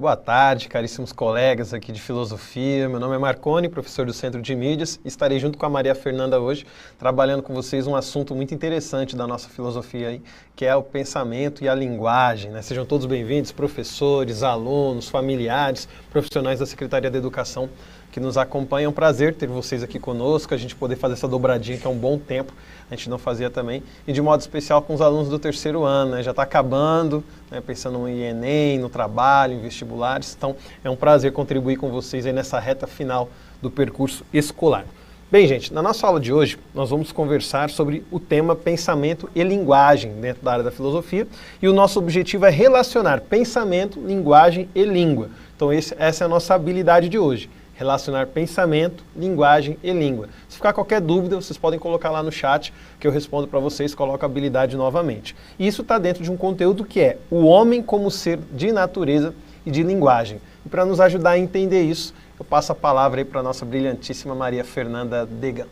boa tarde, caríssimos colegas aqui de filosofia. Meu nome é Marconi, professor do Centro de Mídias, e estarei junto com a Maria Fernanda hoje, trabalhando com vocês um assunto muito interessante da nossa filosofia aí, que é o pensamento e a linguagem, né? Sejam todos bem-vindos, professores, alunos, familiares, profissionais da Secretaria da Educação que nos acompanham. É um prazer ter vocês aqui conosco, a gente poder fazer essa dobradinha, que é um bom tempo, a gente não fazia também, e de modo especial com os alunos do terceiro ano, né? Já está acabando, né? Pensando no Enem, no trabalho, em vestibulares, então é um prazer contribuir com vocês aí nessa reta final do percurso escolar. Bem, gente, na nossa aula de hoje, nós vamos conversar sobre o tema pensamento e linguagem dentro da área da filosofia, e o nosso objetivo é relacionar pensamento, linguagem e língua. Então essa é a nossa habilidade de hoje. Relacionar pensamento, linguagem e língua. Se ficar qualquer dúvida, vocês podem colocar lá no chat que eu respondo para vocês, coloco a habilidade novamente. E isso está dentro de um conteúdo que é o homem como ser de natureza e de linguagem. E para nos ajudar a entender isso, eu passo a palavra aí para a nossa brilhantíssima Maria Fernanda Degan.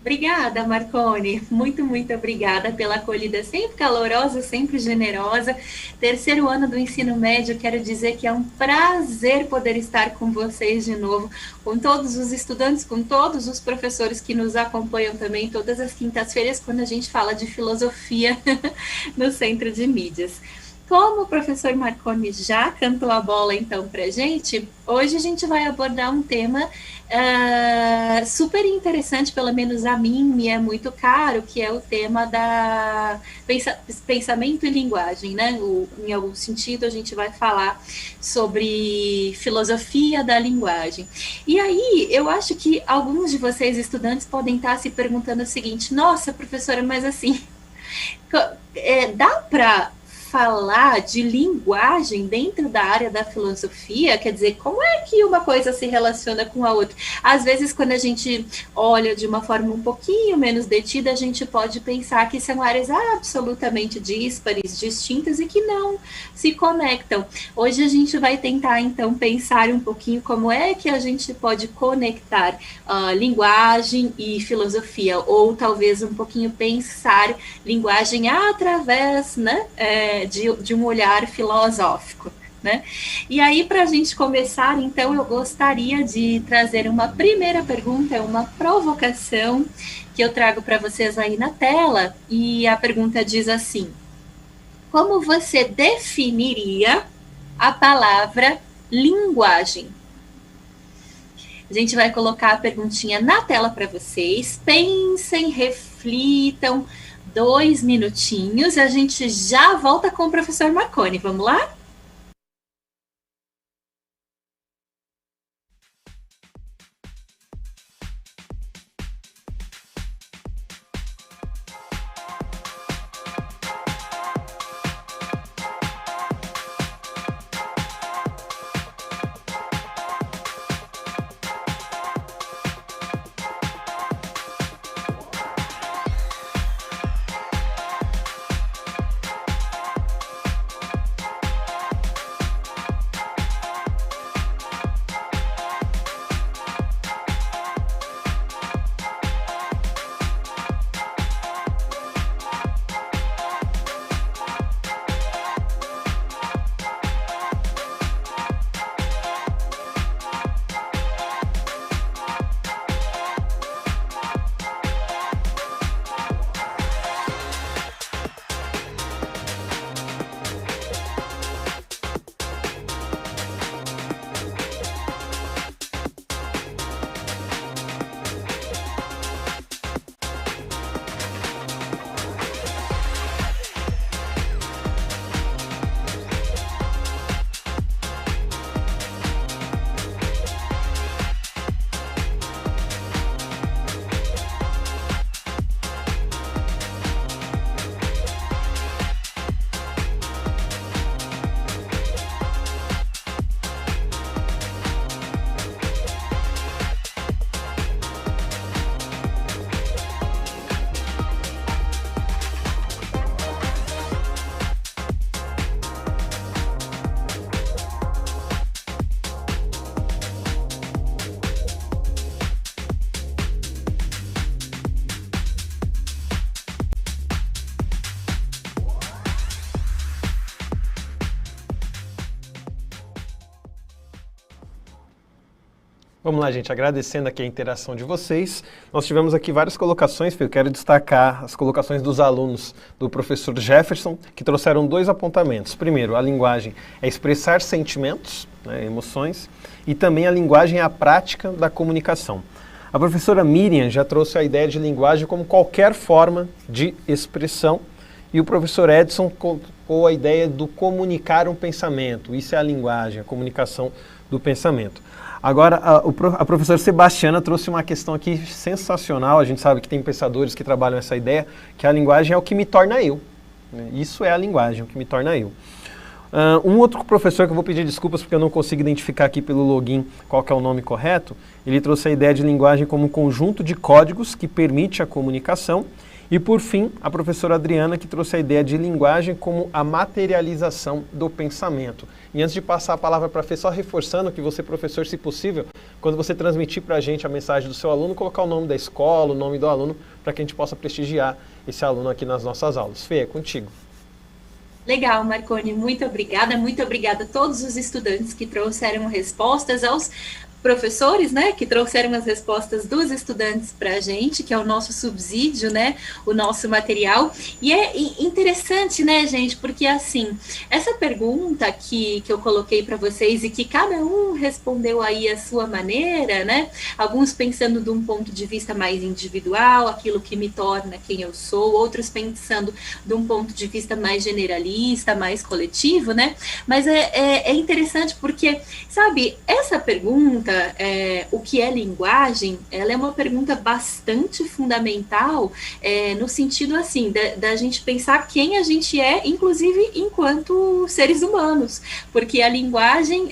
Obrigada, Marconi. Muito obrigada pela acolhida sempre calorosa, sempre generosa. Terceiro ano do ensino médio, quero dizer que é um prazer poder estar com vocês de novo, com todos os estudantes, com todos os professores que nos acompanham também, todas as quintas-feiras, quando a gente fala de filosofia no Centro de Mídias. Como o professor Marconi já cantou a bola, então, para a gente, hoje a gente vai abordar um tema super interessante, pelo menos a mim me é muito caro, que é o tema da pensamento e linguagem, né? Em algum sentido, a gente vai falar sobre filosofia da linguagem. E aí, eu acho que alguns de vocês, estudantes, podem estar se perguntando o seguinte: nossa, professora, mas assim, dá para falar de linguagem dentro da área da filosofia? Quer dizer, como é que uma coisa se relaciona com a outra? Às vezes, quando a gente olha de uma forma um pouquinho menos detida, a gente pode pensar que são áreas absolutamente díspares, distintas e que não se conectam. Hoje a gente vai tentar, então, pensar um pouquinho como é que a gente pode conectar linguagem e filosofia, ou talvez um pouquinho pensar linguagem através, né, de um olhar filosófico, né? E aí, para a gente começar, então, eu gostaria de trazer uma primeira pergunta, uma provocação que eu trago para vocês aí na tela, e a pergunta diz assim: como você definiria a palavra linguagem? A gente vai colocar a perguntinha na tela para vocês, pensem, reflitam, 2 minutinhos, a gente já volta com o professor Marconi. Vamos lá? Vamos lá, gente, agradecendo aqui a interação de vocês. Nós tivemos aqui várias colocações, eu quero destacar as colocações dos alunos do professor Jefferson, que trouxeram 2 apontamentos. Primeiro, a linguagem é expressar sentimentos, né, emoções, e também a linguagem é a prática da comunicação. A professora Miriam já trouxe a ideia de linguagem como qualquer forma de expressão, e o professor Edson colocou a ideia do comunicar um pensamento. Isso é a linguagem, a comunicação do pensamento. Agora, a professora Sebastiana trouxe uma questão aqui sensacional. A gente sabe que tem pensadores que trabalham essa ideia, que a linguagem é o que me torna eu. Isso é a linguagem, o que me torna eu. Um outro professor, que eu vou pedir desculpas porque eu não consigo identificar aqui pelo login qual que é o nome correto, ele trouxe a ideia de linguagem como um conjunto de códigos que permite a comunicação. E, por fim, a professora Adriana, que trouxe a ideia de linguagem como a materialização do pensamento. E antes de passar a palavra para a Fê, só reforçando que você, professor, se possível, quando você transmitir para a gente a mensagem do seu aluno, colocar o nome da escola, o nome do aluno, para que a gente possa prestigiar esse aluno aqui nas nossas aulas. Fê, é contigo. Legal, Marconi, muito obrigada a todos os estudantes que trouxeram respostas, aos professores, né, que trouxeram as respostas dos estudantes para a gente, que é o nosso subsídio, né, o nosso material. E é interessante, né, gente, porque assim, essa pergunta que eu coloquei para vocês e que cada um respondeu aí a sua maneira, né, alguns pensando de um ponto de vista mais individual, aquilo que me torna quem eu sou, outros pensando de um ponto de vista mais generalista, mais coletivo, né, mas é interessante porque, sabe, essa pergunta, o que é linguagem, ela é uma pergunta bastante fundamental, no sentido assim, da gente pensar quem a gente é, inclusive enquanto seres humanos, porque a linguagem,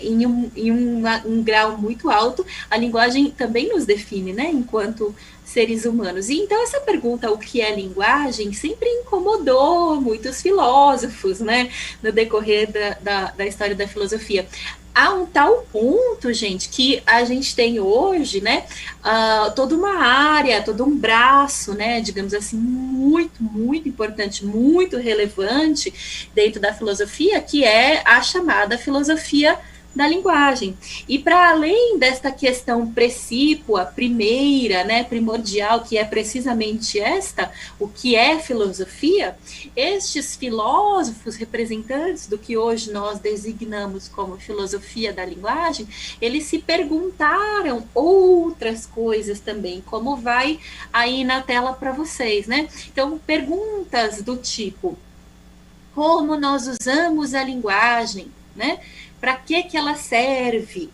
em um grau muito alto, a linguagem também nos define, né, enquanto seres humanos. E então essa pergunta, o que é linguagem, sempre incomodou muitos filósofos, né, no decorrer da história da filosofia. Há um tal ponto, gente, que a gente tem hoje, né, toda uma área, todo um braço, né, digamos assim, muito, muito importante, muito relevante dentro da filosofia, que é a chamada filosofia da linguagem. E para além desta questão precípua, primeira, né, primordial, que é precisamente esta, o que é filosofia, estes filósofos representantes do que hoje nós designamos como filosofia da linguagem, eles se perguntaram outras coisas também, como vai aí na tela para vocês, né? Então, perguntas do tipo: como nós usamos a linguagem, né? Para que ela serve?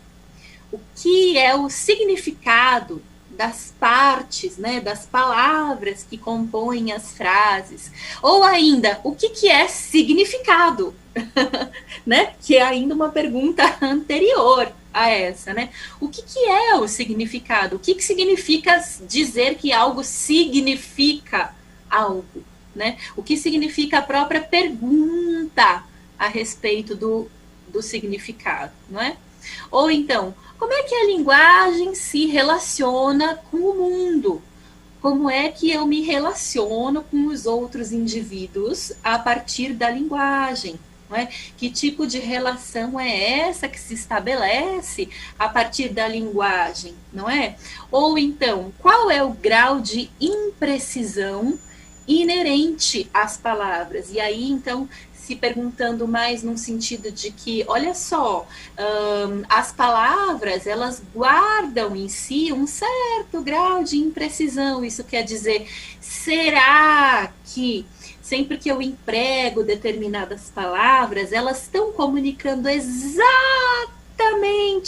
O que é o significado das partes, né, das palavras que compõem as frases? Ou ainda, o que é significado? Né? Que é ainda uma pergunta anterior a essa, né? O que é o significado? O que significa dizer que algo significa algo, né? O que significa a própria pergunta a respeito do significado, não é? Ou então, como é que a linguagem se relaciona com o mundo? Como é que eu me relaciono com os outros indivíduos a partir da linguagem? Não é? Que tipo de relação é essa que se estabelece a partir da linguagem, não é? Ou então, qual é o grau de imprecisão inerente às palavras? E aí, então, se perguntando mais num sentido de que, olha só, as palavras, elas guardam em si um certo grau de imprecisão. Isso quer dizer, será que sempre que eu emprego determinadas palavras, elas estão comunicando exatamente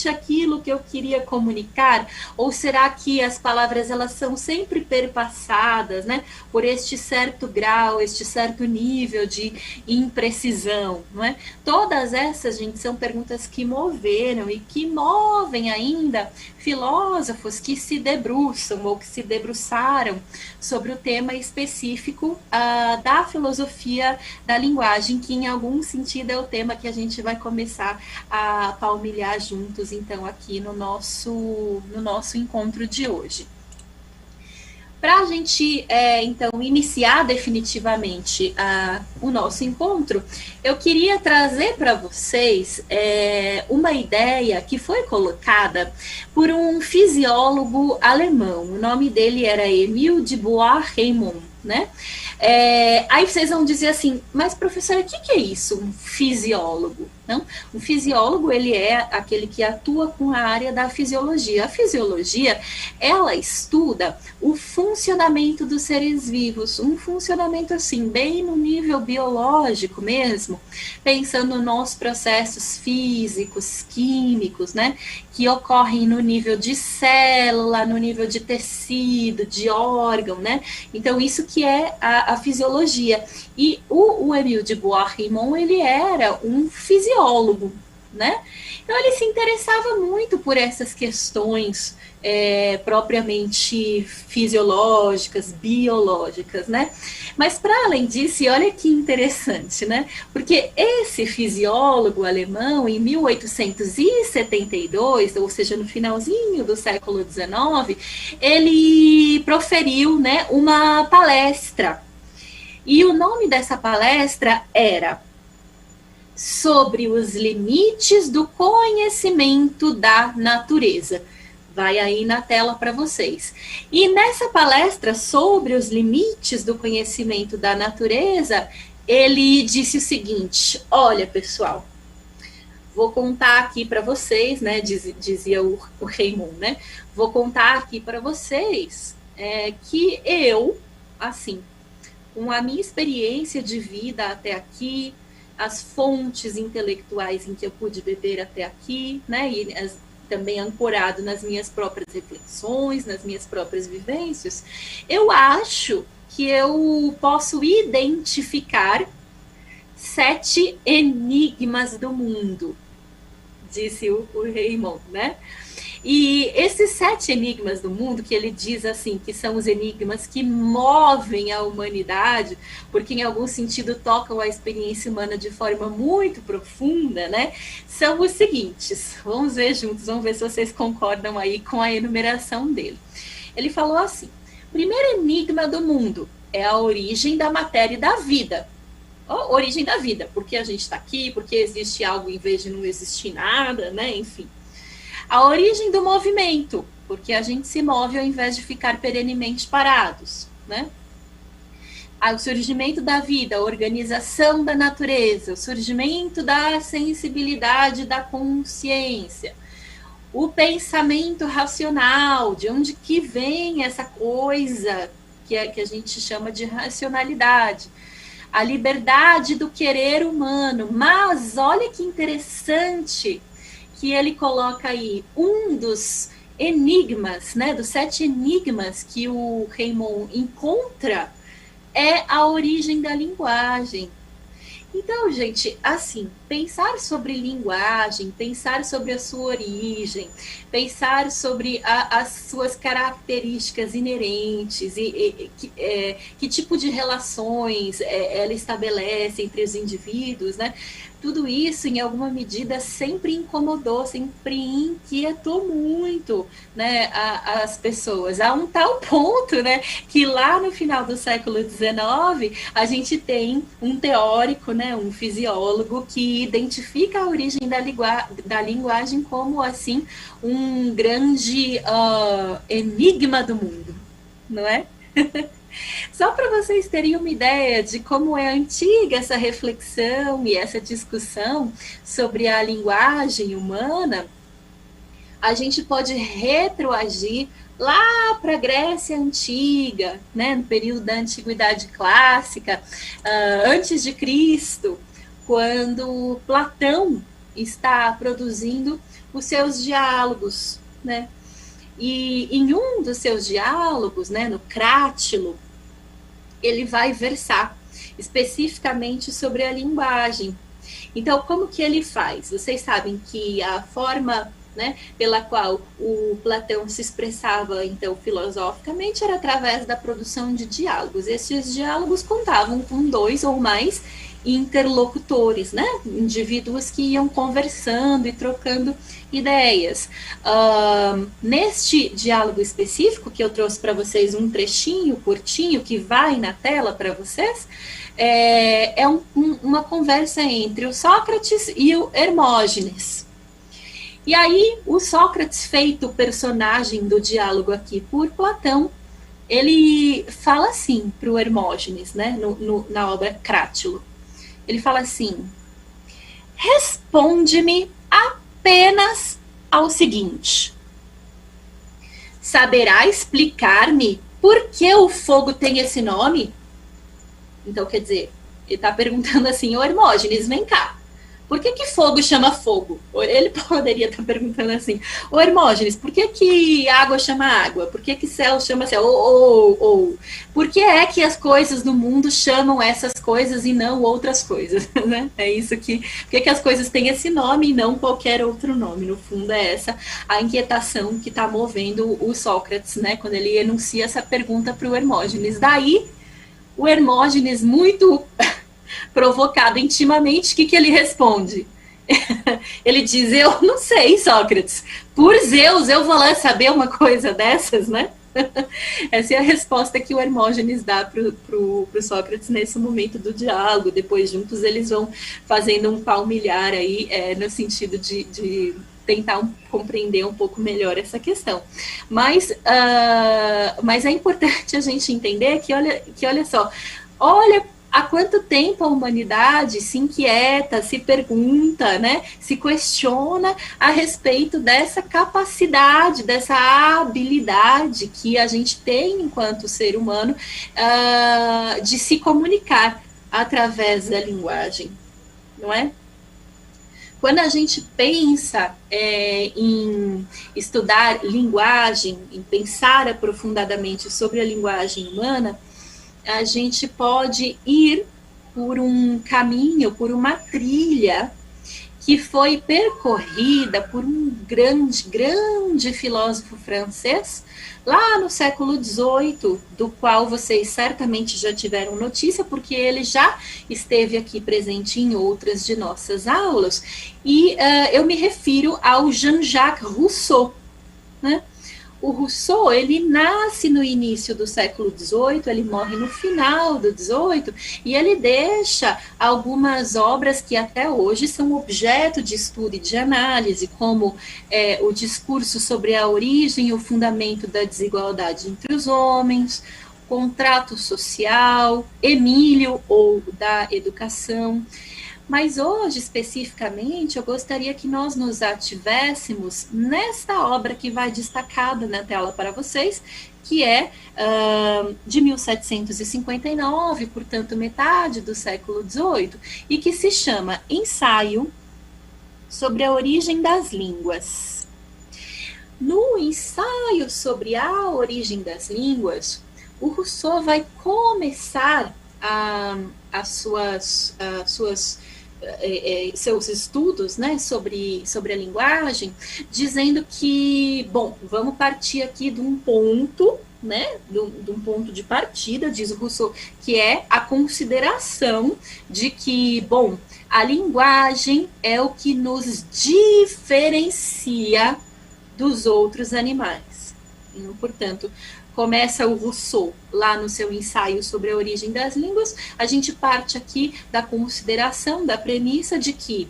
aquilo que eu queria comunicar? Ou será que as palavras, elas são sempre perpassadas, né, por este certo grau, este certo nível de imprecisão, não é? Todas essas, gente, são perguntas que moveram e que movem ainda filósofos que se debruçam ou que se debruçaram sobre o tema específico da filosofia da linguagem, que em algum sentido é o tema que a gente vai começar a palmilhar juntos, então, aqui no nosso encontro de hoje. Para a gente, então, iniciar definitivamente o nosso encontro, eu queria trazer para vocês uma ideia que foi colocada por um fisiólogo alemão. O nome dele era Emil de Bois-Reymond, né? Aí vocês vão dizer assim, mas professora, o que é isso, um fisiólogo? Não? Um fisiólogo, ele é aquele que atua com a área da fisiologia. A fisiologia, ela estuda o funcionamento dos seres vivos, um funcionamento assim, bem no nível biológico mesmo, pensando nos processos físicos, químicos, né, que ocorrem no nível de célula, no nível de tecido, de órgão, né? Então, isso que é a fisiologia. E o Emile de Bois-Reymond, ele era um fisiólogo, né? Então, ele se interessava muito por essas questões propriamente fisiológicas, biológicas, né? Mas, para além disso, e olha que interessante, né? Porque esse fisiólogo alemão, em 1872, ou seja, no finalzinho do século XIX, ele proferiu, né, uma palestra. E o nome dessa palestra era Sobre os Limites do Conhecimento da Natureza. Vai aí na tela para vocês. E nessa palestra sobre os limites do conhecimento da natureza, ele disse o seguinte: olha, pessoal, vou contar aqui para vocês, né? Dizia o Reymond, né? Vou contar aqui para vocês que eu, assim, com a minha experiência de vida até aqui, as fontes intelectuais em que eu pude beber até aqui, né? E também ancorado nas minhas próprias reflexões, nas minhas próprias vivências, eu acho que eu posso identificar 7 enigmas do mundo, disse o Reymond, né? E esses 7 enigmas do mundo, que ele diz assim, que são os enigmas que movem a humanidade, porque em algum sentido tocam a experiência humana de forma muito profunda, né? São os seguintes. Vamos ver juntos, vamos ver se vocês concordam aí com a enumeração dele. Ele falou assim: primeiro enigma do mundo é a origem da matéria e da vida. Origem da vida, porque a gente está aqui, porque existe algo em vez de não existir nada, né? Enfim. A origem do movimento, porque a gente se move ao invés de ficar perenemente parados, né? O surgimento da vida, a organização da natureza, o surgimento da sensibilidade, da consciência, o pensamento racional, de onde que vem essa coisa que a gente chama de racionalidade, a liberdade do querer humano. Mas olha que interessante que ele coloca aí, um dos enigmas, né, dos 7 enigmas que o Reymond encontra é a origem da linguagem. Então, gente, assim, pensar sobre linguagem, pensar sobre a sua origem, pensar sobre as suas características inerentes e que tipo de relações ela estabelece entre os indivíduos, né? Tudo isso, em alguma medida, sempre incomodou, sempre inquietou muito, né, as pessoas. A um tal ponto, né, que lá no final do século XIX, a gente tem um teórico, né, um fisiólogo, que identifica a origem da linguagem como, assim, um grande enigma do mundo, não é? Só para vocês terem uma ideia de como é antiga essa reflexão e essa discussão sobre a linguagem humana, a gente pode retroagir lá para a Grécia Antiga, né, no período da Antiguidade Clássica, antes de Cristo, quando Platão está produzindo os seus diálogos, né? E em um dos seus diálogos, né, no Crátilo, ele vai versar especificamente sobre a linguagem. Então, como que ele faz? Vocês sabem que a forma, né, pela qual o Platão se expressava, então, filosoficamente, era através da produção de diálogos. Esses diálogos contavam com 2 ou mais interlocutores, né? Indivíduos que iam conversando e trocando ideias. Neste diálogo específico, que eu trouxe para vocês um trechinho curtinho, que vai na tela para vocês, uma conversa entre o Sócrates e o Hermógenes. E aí, o Sócrates, feito personagem do diálogo aqui por Platão, ele fala assim para o Hermógenes, né, na obra Crátilo. Ele fala assim: responde-me apenas ao seguinte: saberá explicar-me por que o fogo tem esse nome? Então, quer dizer, ele está perguntando assim: ô Hermógenes, vem cá, por que fogo chama fogo? Ele poderia estar perguntando assim: ô Hermógenes, por que água chama água? Por que céu chama céu? Ou por que é que as coisas do mundo chamam essas coisas e não outras coisas? Né? É isso que... Por que as coisas têm esse nome e não qualquer outro nome? No fundo, é essa a inquietação que está movendo o Sócrates, né? Quando ele enuncia essa pergunta para o Hermógenes. Daí, o Hermógenes, muito... provocado intimamente, o que ele responde? Ele diz: eu não sei, Sócrates, por Zeus, eu vou lá saber uma coisa dessas, né? Essa é a resposta que o Hermógenes dá pro Sócrates nesse momento do diálogo. Depois, juntos, eles vão fazendo um palmilhar aí, no sentido de tentar compreender um pouco melhor essa questão. Mas é importante a gente entender que olha só, há quanto tempo a humanidade se inquieta, se pergunta, né, se questiona a respeito dessa capacidade, dessa habilidade que a gente tem enquanto ser humano de se comunicar através da linguagem, não é? Quando a gente pensa em estudar linguagem, em pensar aprofundadamente sobre a linguagem humana, a gente pode ir por um caminho, por uma trilha que foi percorrida por um grande filósofo francês, lá no século XVIII, do qual vocês certamente já tiveram notícia, porque ele já esteve aqui presente em outras de nossas aulas, e eu me refiro ao Jean-Jacques Rousseau, né? O Rousseau, ele nasce no início do século XVIII, ele morre no final do XVIII, e ele deixa algumas obras que até hoje são objeto de estudo e de análise, como o discurso sobre a origem e o fundamento da desigualdade entre os homens, Contrato Social, Emílio, ou da Educação. Mas hoje, especificamente, eu gostaria que nós nos ativéssemos nesta obra que vai destacada na tela para vocês, que é de 1759, portanto, metade do século XVIII, e que se chama Ensaio sobre a Origem das Línguas. No ensaio sobre a origem das línguas, o Rousseau vai começar seus estudos, né, sobre a linguagem, dizendo que, bom, vamos partir aqui de um ponto, né, de um ponto de partida, diz o Rousseau, que é a consideração de que, bom, a linguagem é o que nos diferencia dos outros animais. E, portanto, começa o Rousseau lá no seu ensaio sobre a origem das línguas, a gente parte aqui da consideração, da premissa de que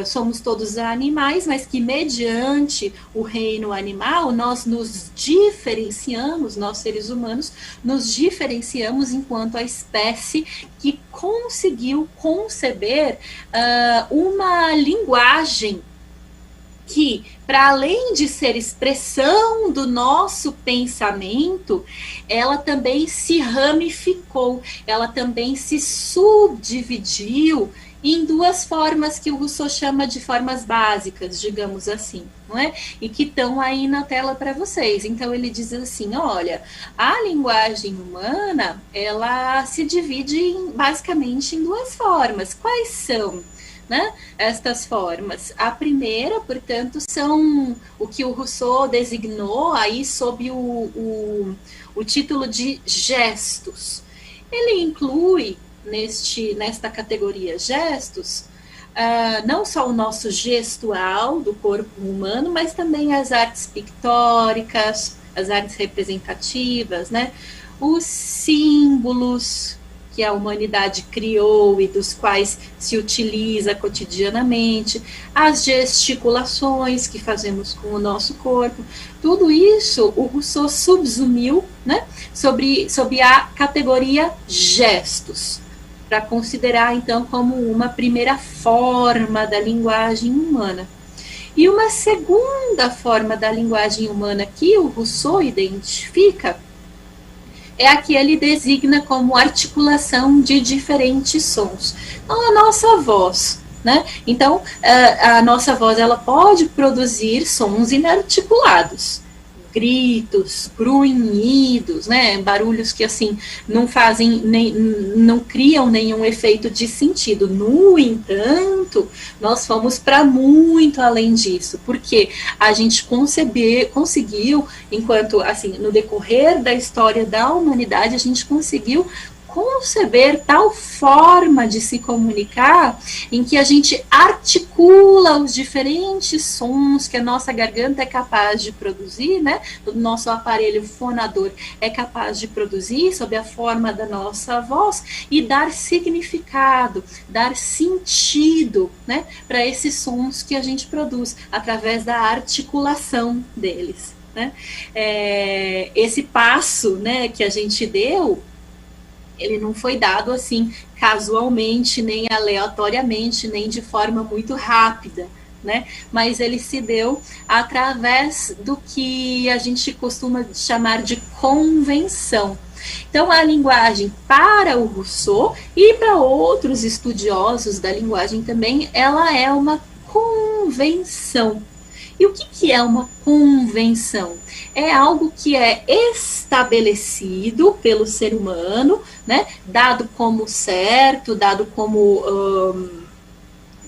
somos todos animais, mas que mediante o reino animal nós nos diferenciamos, nós seres humanos, nos diferenciamos enquanto a espécie que conseguiu conceber uma linguagem que, para além de ser expressão do nosso pensamento, ela também se ramificou, ela também se subdividiu em duas formas que o Rousseau chama de formas básicas, digamos assim, não é? E que estão aí na tela para vocês. Então ele diz assim, olha, a linguagem humana, ela se divide basicamente em duas formas. Quais são? Né, estas formas. A primeira, portanto, são o que o Rousseau designou aí sob o título de gestos. Ele inclui nesta categoria gestos, não só o nosso gestual do corpo humano, mas também as artes pictóricas, as artes representativas, né? Os símbolos que a humanidade criou e dos quais se utiliza cotidianamente, as gesticulações que fazemos com o nosso corpo, tudo isso o Rousseau subsumiu, né, sob a categoria gestos, para considerar então como uma primeira forma da linguagem humana. E uma segunda forma da linguagem humana que o Rousseau identifica é a que ele designa como articulação de diferentes sons. Então, a nossa voz, né? Então, a nossa voz, ela pode produzir sons inarticulados, gritos, grunhidos, né? Barulhos que, assim, não não criam nenhum efeito de sentido. No entanto, nós fomos para muito além disso, porque a gente conseguiu, enquanto, assim, no decorrer da história da humanidade, a gente conseguiu conceber tal forma de se comunicar em que a gente articula os diferentes sons que a nossa garganta é capaz de produzir, né? O nosso aparelho fonador é capaz de produzir sob a forma da nossa voz e dar significado, dar sentido, né, para esses sons que a gente produz através da articulação deles, né? Esse passo, né, que a gente deu, ele não foi dado assim casualmente, nem aleatoriamente, nem de forma muito rápida, né? Mas ele se deu através do que a gente costuma chamar de convenção. Então, a linguagem, para o Rousseau e para outros estudiosos da linguagem também, ela é uma convenção. E o que é uma convenção? É algo que é estabelecido pelo ser humano, né? Dado como certo, dado como,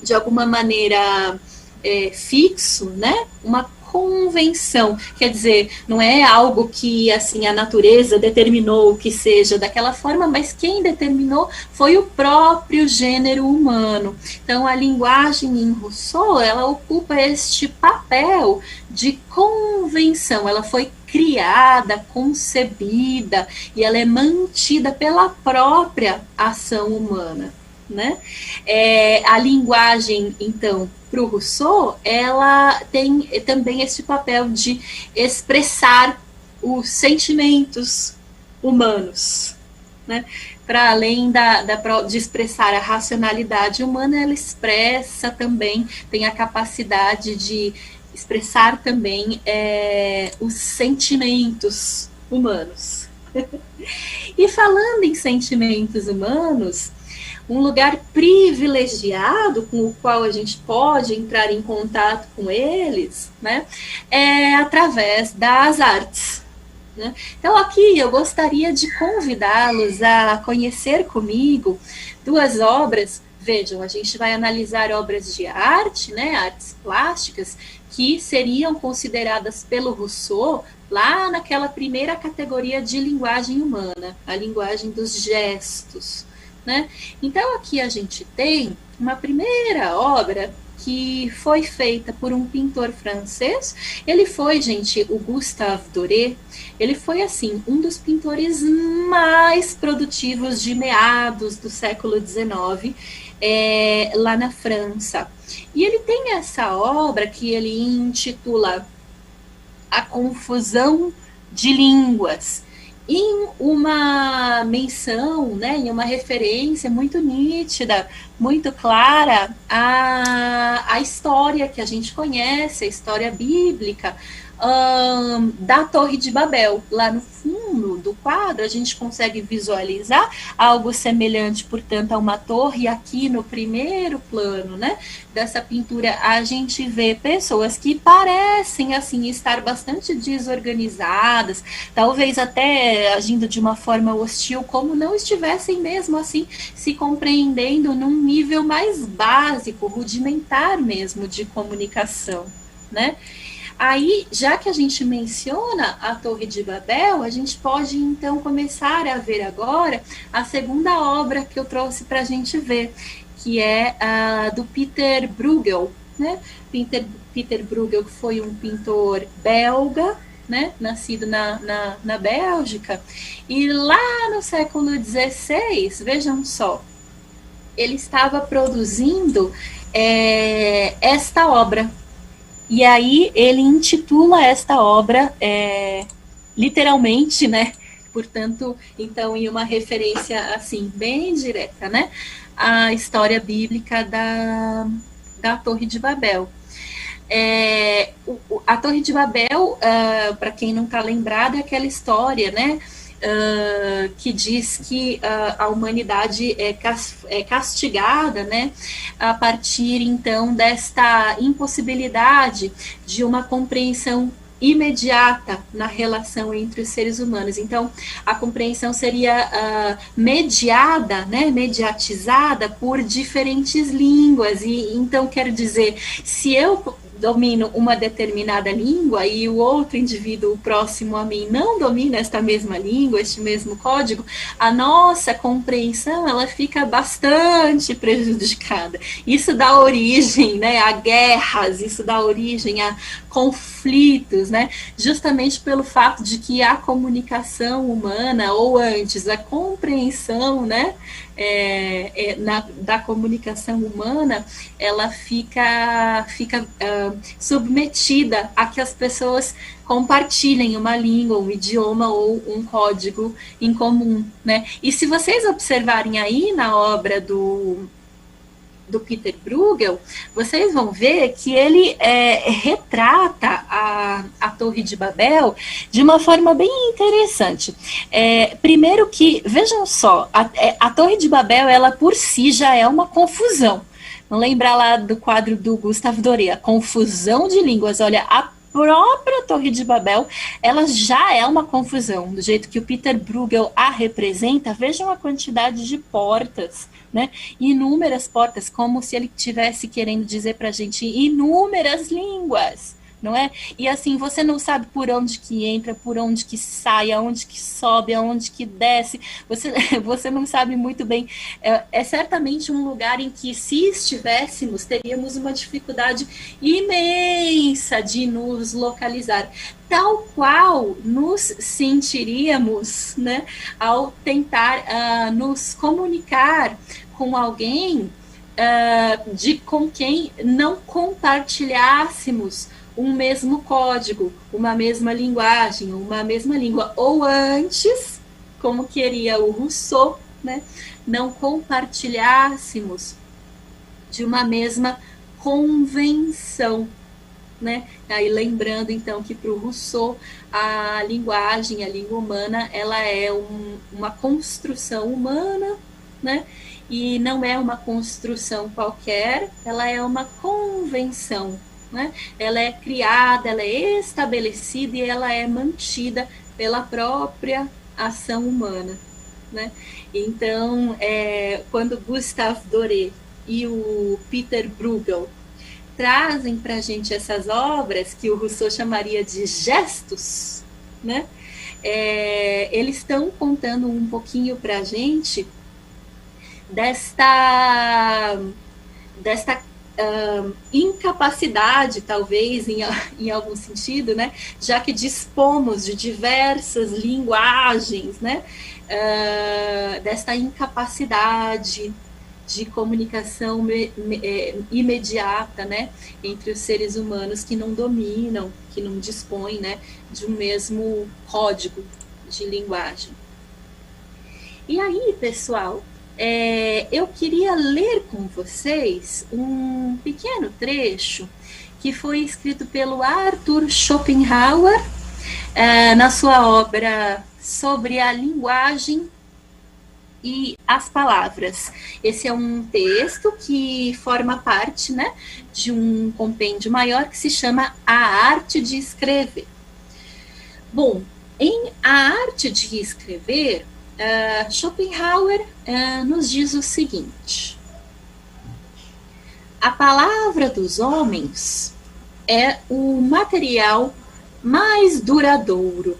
de alguma maneira, fixo, né? Uma convenção, quer dizer, não é algo que, assim, a natureza determinou que seja daquela forma, mas quem determinou foi o próprio gênero humano. Então, a linguagem em Rousseau, ela ocupa este papel de convenção, ela foi criada, concebida, e ela é mantida pela própria ação humana, né? A linguagem, então, para o Rousseau, ela tem também esse papel de expressar os sentimentos humanos, né? Para além de expressar a racionalidade humana, ela expressa também, tem a capacidade de expressar também os sentimentos humanos. E falando em sentimentos humanos, um lugar privilegiado com o qual a gente pode entrar em contato com eles, né, é através das artes, né? Então, aqui eu gostaria de convidá-los a conhecer comigo duas obras. Vejam, a gente vai analisar obras de arte, né, artes plásticas, que seriam consideradas pelo Rousseau lá naquela primeira categoria de linguagem humana, a linguagem dos gestos, né? Então, aqui a gente tem uma primeira obra que foi feita por um pintor francês. Ele foi, gente, o Gustave Doré. Ele foi, assim, um dos pintores mais produtivos de meados do século XIX, lá na França. E ele tem essa obra que ele intitula A Confusão de Línguas, em uma menção, né, em uma referência muito nítida, muito clara à história que a gente conhece, a história bíblica, da Torre de Babel. Lá no fundo do quadro a gente consegue visualizar algo semelhante, portanto, a uma torre. Aqui no primeiro plano, né, dessa pintura, a gente vê pessoas que parecem, assim, estar bastante desorganizadas, talvez até agindo de uma forma hostil, como não estivessem mesmo assim se compreendendo num nível mais básico, rudimentar mesmo de comunicação, né? Aí, já que a gente menciona a Torre de Babel, a gente pode então começar a ver agora a segunda obra que eu trouxe para a gente ver, que é a do Peter Bruegel, né? Peter Bruegel, que foi um pintor belga, né? Nascido na Bélgica, e lá no século XVI, vejam só, ele estava produzindo esta obra. E aí ele intitula esta obra literalmente, né? Portanto, então, em uma referência assim bem direta, né? A história bíblica da Torre de Babel. A Torre de Babel, para quem não está lembrado, é aquela história, né? Que diz que a humanidade é castigada, né, a partir então desta impossibilidade de uma compreensão imediata na relação entre os seres humanos. Então, a compreensão seria mediada, né, mediatizada por diferentes línguas. E então, quer dizer, se eu domino uma determinada língua e o outro indivíduo próximo a mim não domina esta mesma língua, este mesmo código, a nossa compreensão ela fica bastante prejudicada. Isso dá origem, né, a guerras, isso dá origem a conflitos, né, justamente pelo fato de que a comunicação humana, ou antes, a compreensão, né, da comunicação humana, ela fica submetida a que as pessoas compartilhem uma língua, um idioma ou um código em comum, né? E se vocês observarem aí na obra do Peter Bruegel, vocês vão ver que ele retrata a Torre de Babel de uma forma bem interessante. Primeiro que, vejam só, a Torre de Babel, ela por si já é uma confusão. Vamos lembrar lá do quadro do Gustave Doré, a confusão de línguas. Olha, a própria Torre de Babel, ela já é uma confusão, do jeito que o Peter Bruegel a representa. Vejam a quantidade de portas, né? Inúmeras portas, como se ele estivesse querendo dizer para a gente inúmeras línguas, não é? E assim, você não sabe por onde que entra, por onde que sai, aonde que sobe, aonde que desce, você não sabe muito bem. É certamente um lugar em que, se estivéssemos, teríamos uma dificuldade imensa de nos localizar, tal qual nos sentiríamos, né, ao tentar nos comunicar com alguém com quem não compartilhássemos um mesmo código, uma mesma linguagem, uma mesma língua, ou antes, como queria o Rousseau, né, não compartilhássemos de uma mesma convenção, né? Aí lembrando então que para o Rousseau a linguagem, a língua humana, ela é uma construção humana, né? E não é uma construção qualquer, ela é uma convenção, né? Ela é criada, ela é estabelecida e ela é mantida pela própria ação humana, né? Então, quando Gustave Doré e o Peter Bruegel trazem para a gente essas obras que o Rousseau chamaria de gestos, né? Eles estão contando um pouquinho para a gente desta incapacidade, talvez, em algum sentido, né? Já que dispomos de diversas linguagens, né? Desta incapacidade de comunicação imediata, né, entre os seres humanos que não dominam, que não dispõem, né, de um mesmo código de linguagem. E aí, pessoal, eu queria ler com vocês um pequeno trecho que foi escrito pelo Arthur Schopenhauer na sua obra Sobre a Linguagem e as Palavras. Esse é um texto que forma parte, né, de um compêndio maior que se chama A Arte de Escrever. Bom, em A Arte de Escrever, Schopenhauer nos diz o seguinte: a palavra dos homens é o material mais duradouro.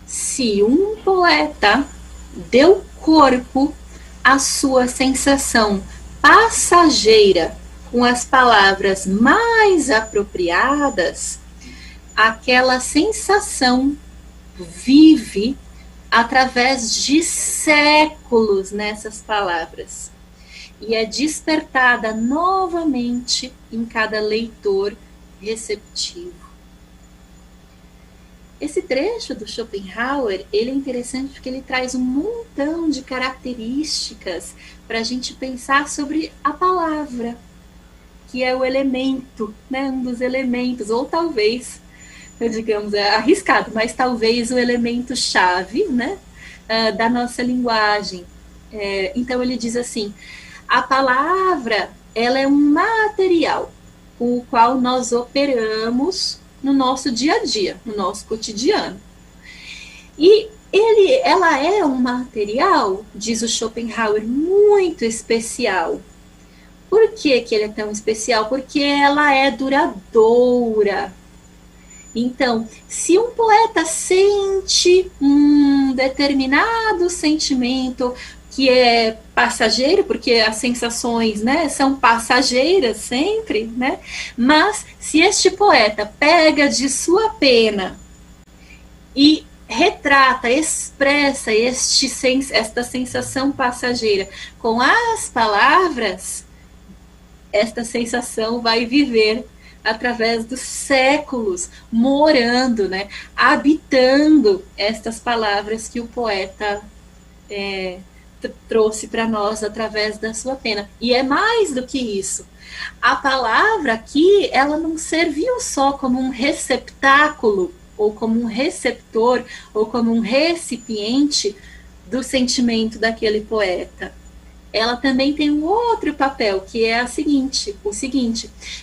Se um poeta deu corpo à sua sensação passageira com as palavras mais apropriadas, aquela sensação vive através de séculos nessas palavras e é despertada novamente em cada leitor receptivo. Esse trecho do Schopenhauer, ele é interessante porque ele traz um montão de características para a gente pensar sobre a palavra, que é o elemento, né, um dos elementos, ou talvez, digamos, é arriscado, mas talvez o elemento-chave, né, da nossa linguagem. Então ele diz assim, a palavra, ela é um material com o qual nós operamos no nosso dia a dia, no nosso cotidiano. E ela é um material, diz o Schopenhauer, muito especial. Por que ele é tão especial? Porque ela é duradoura. Então, se um poeta sente um determinado sentimento que é passageiro, porque as sensações, né, são passageiras sempre, né? Mas se este poeta pega de sua pena e retrata, expressa esta sensação passageira com as palavras, esta sensação vai viver através dos séculos, morando, né, habitando estas palavras que o poeta trouxe para nós através da sua pena. E é mais do que isso. A palavra aqui, ela não serviu só como um receptáculo, ou como um receptor, ou como um recipiente do sentimento daquele poeta. Ela também tem um outro papel, que é o seguinte,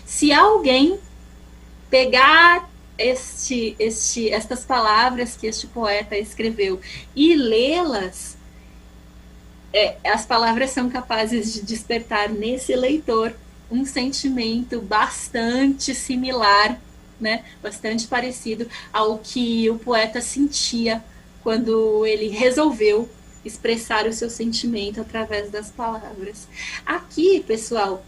se alguém pegar estas palavras que este poeta escreveu e lê-las, as palavras são capazes de despertar nesse leitor um sentimento bastante similar, né, bastante parecido ao que o poeta sentia quando ele resolveu expressar o seu sentimento através das palavras. Aqui, pessoal,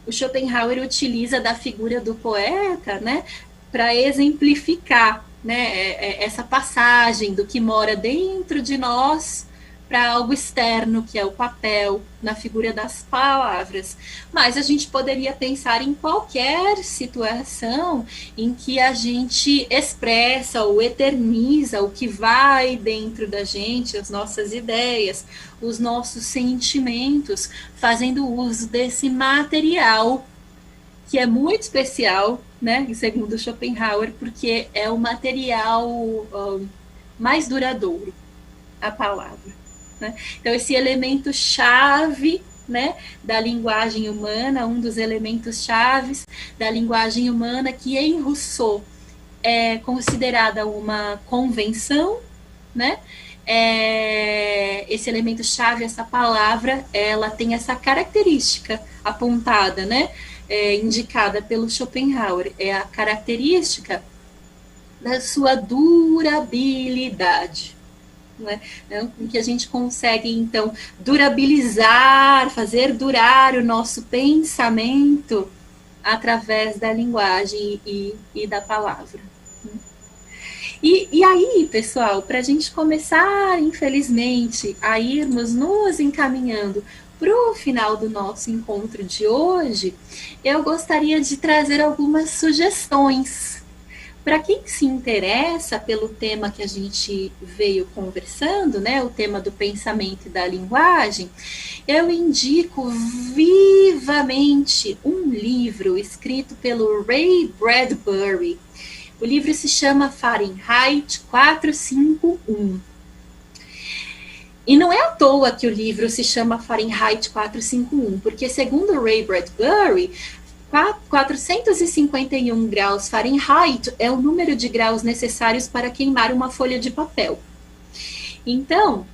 o Schopenhauer utiliza da figura do poeta, né, para exemplificar, né, essa passagem do que mora dentro de nós para algo externo, que é o papel, na figura das palavras. Mas a gente poderia pensar em qualquer situação em que a gente expressa ou eterniza o que vai dentro da gente, as nossas ideias, os nossos sentimentos, fazendo uso desse material, que é muito especial, né, segundo Schopenhauer, porque é o material mais duradouro, a palavra. Né? Então, esse elemento-chave, né, da linguagem humana, um dos elementos chaves da linguagem humana, que em Rousseau é considerada uma convenção, né? Esse elemento-chave, essa palavra, ela tem essa característica apontada, né, indicada pelo Schopenhauer, é a característica da sua durabilidade. Né? Em que a gente consegue, então, durabilizar, fazer durar o nosso pensamento através da linguagem e da palavra. E aí, pessoal, para a gente começar, infelizmente, a irmos nos encaminhando para o final do nosso encontro de hoje, eu gostaria de trazer algumas sugestões. Para quem se interessa pelo tema que a gente veio conversando, né, o tema do pensamento e da linguagem, eu indico vivamente um livro escrito pelo Ray Bradbury. O livro se chama Fahrenheit 451. E não é à toa que o livro se chama Fahrenheit 451, porque segundo Ray Bradbury, 451 graus Fahrenheit é o número de graus necessários para queimar uma folha de papel. Então,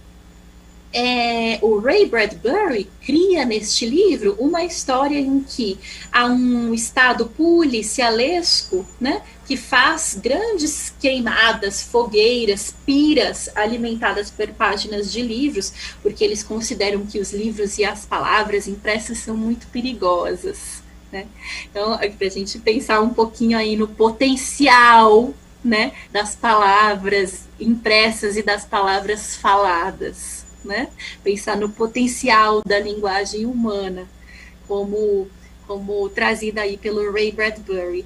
o Ray Bradbury cria neste livro uma história em que há um estado policialesco, né, que faz grandes queimadas, fogueiras, piras alimentadas por páginas de livros, porque eles consideram que os livros e as palavras impressas são muito perigosas, né? Então, para a gente pensar um pouquinho aí no potencial, né, das palavras impressas e das palavras faladas, né? Pensar no potencial da linguagem humana, como trazida aí pelo Ray Bradbury.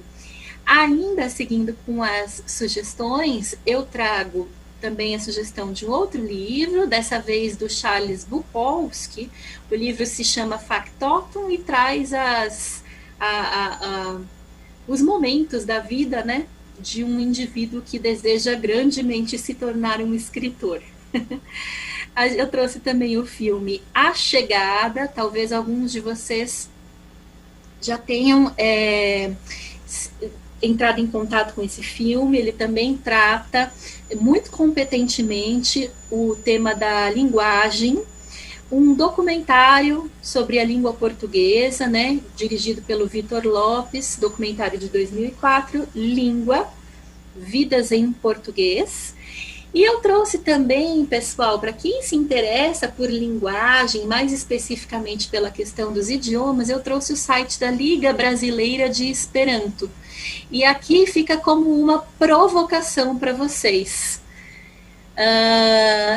Ainda seguindo com as sugestões, eu trago também a sugestão de um outro livro, dessa vez do Charles Bukowski. O livro se chama Factotum e traz os momentos da vida, né, de um indivíduo que deseja grandemente se tornar um escritor. Eu trouxe também o filme A Chegada, talvez alguns de vocês já tenham entrado em contato com esse filme. Ele também trata muito competentemente o tema da linguagem, um documentário sobre a língua portuguesa, né, dirigido pelo Vitor Lopes, documentário de 2004, Língua, Vidas em Português. E eu trouxe também, pessoal, para quem se interessa por linguagem, mais especificamente pela questão dos idiomas, eu trouxe o site da Liga Brasileira de Esperanto. E aqui fica como uma provocação para vocês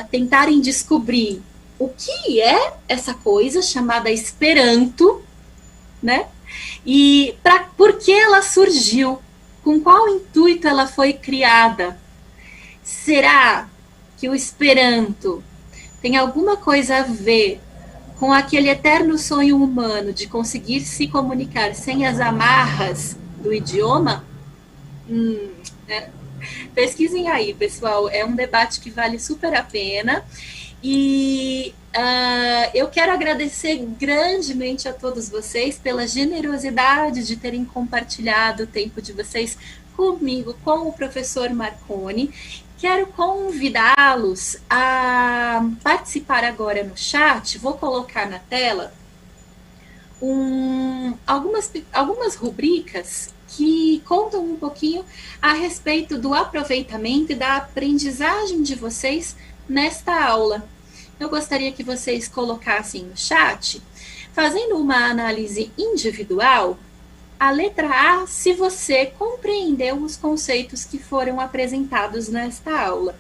tentarem descobrir o que é essa coisa chamada Esperanto, né? E por que ela surgiu, com qual intuito ela foi criada. Será que o Esperanto tem alguma coisa a ver com aquele eterno sonho humano de conseguir se comunicar sem as amarras do idioma? Pesquisem aí, pessoal. É um debate que vale super a pena. E eu quero agradecer grandemente a todos vocês pela generosidade de terem compartilhado o tempo de vocês comigo, com o professor Marconi. Quero convidá-los a participar agora no chat. Vou colocar na tela algumas rubricas que contam um pouquinho a respeito do aproveitamento e da aprendizagem de vocês nesta aula. Eu gostaria que vocês colocassem no chat, fazendo uma análise individual, a letra A, se você compreendeu os conceitos que foram apresentados nesta aula.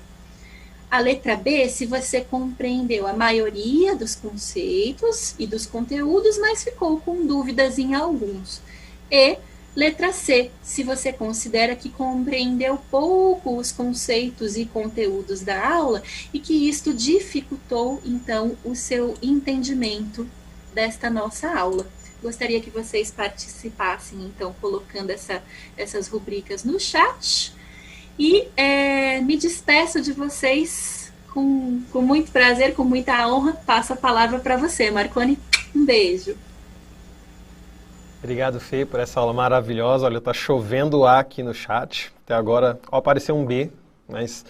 A letra B, se você compreendeu a maioria dos conceitos e dos conteúdos, mas ficou com dúvidas em alguns. E letra C, se você considera que compreendeu pouco os conceitos e conteúdos da aula e que isto dificultou, então, o seu entendimento desta nossa aula. Gostaria que vocês participassem, então, colocando essas rubricas no chat. E me despeço de vocês com muito prazer, com muita honra. Passo a palavra para você, Marconi. Um beijo. Obrigado, Fê, por essa aula maravilhosa. Olha, tá chovendo A aqui no chat. Até agora apareceu um B, mas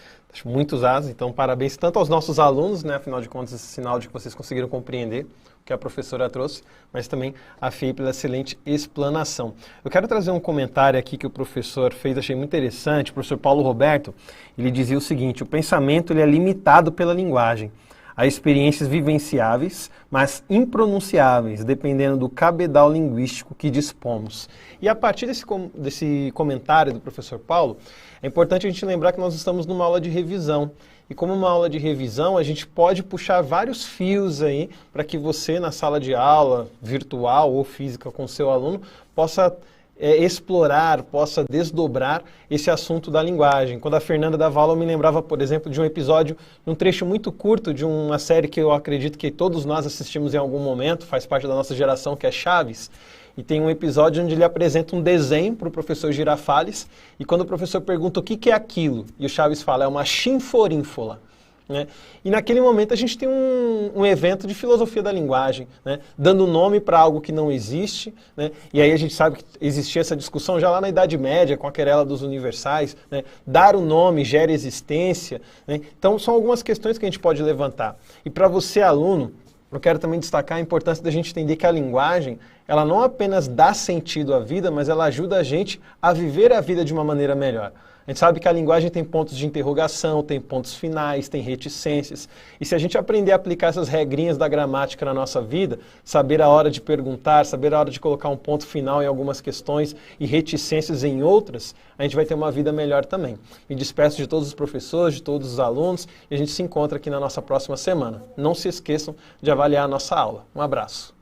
muitos A's. Então, parabéns tanto aos nossos alunos, né? Afinal de contas, esse sinal de que vocês conseguiram compreender o que a professora trouxe, mas também a Fê pela excelente explanação. Eu quero trazer um comentário aqui que o professor fez, achei muito interessante. O professor Paulo Roberto, ele dizia o seguinte: o pensamento ele é limitado pela linguagem. Há experiências vivenciáveis, mas impronunciáveis, dependendo do cabedal linguístico que dispomos. E a partir desse comentário do professor Paulo, é importante a gente lembrar que nós estamos numa aula de revisão. E como uma aula de revisão, a gente pode puxar vários fios aí para que você, na sala de aula, virtual ou física com seu aluno, possa explorar, possa desdobrar esse assunto da linguagem. Quando a Fernanda dava aula, eu me lembrava, por exemplo, de um episódio, um trecho muito curto de uma série que eu acredito que todos nós assistimos em algum momento, faz parte da nossa geração, que é Chaves. E tem um episódio onde ele apresenta um desenho para o professor Girafales, e quando o professor pergunta o que é aquilo, e o Chaves fala, é uma chinforínfola. né? E naquele momento a gente tem um evento de filosofia da linguagem, né? Dando nome para algo que não existe, né? E aí a gente sabe que existia essa discussão já lá na Idade Média, com a querela dos universais, né? Dar o nome gera existência, né? Então são algumas questões que a gente pode levantar. E para você, aluno, eu quero também destacar a importância da gente entender que a linguagem, ela não apenas dá sentido à vida, mas ela ajuda a gente a viver a vida de uma maneira melhor. A gente sabe que a linguagem tem pontos de interrogação, tem pontos finais, tem reticências. E se a gente aprender a aplicar essas regrinhas da gramática na nossa vida, saber a hora de perguntar, saber a hora de colocar um ponto final em algumas questões e reticências em outras, a gente vai ter uma vida melhor também. Me despeço de todos os professores, de todos os alunos, e a gente se encontra aqui na nossa próxima semana. Não se esqueçam de avaliar a nossa aula. Um abraço.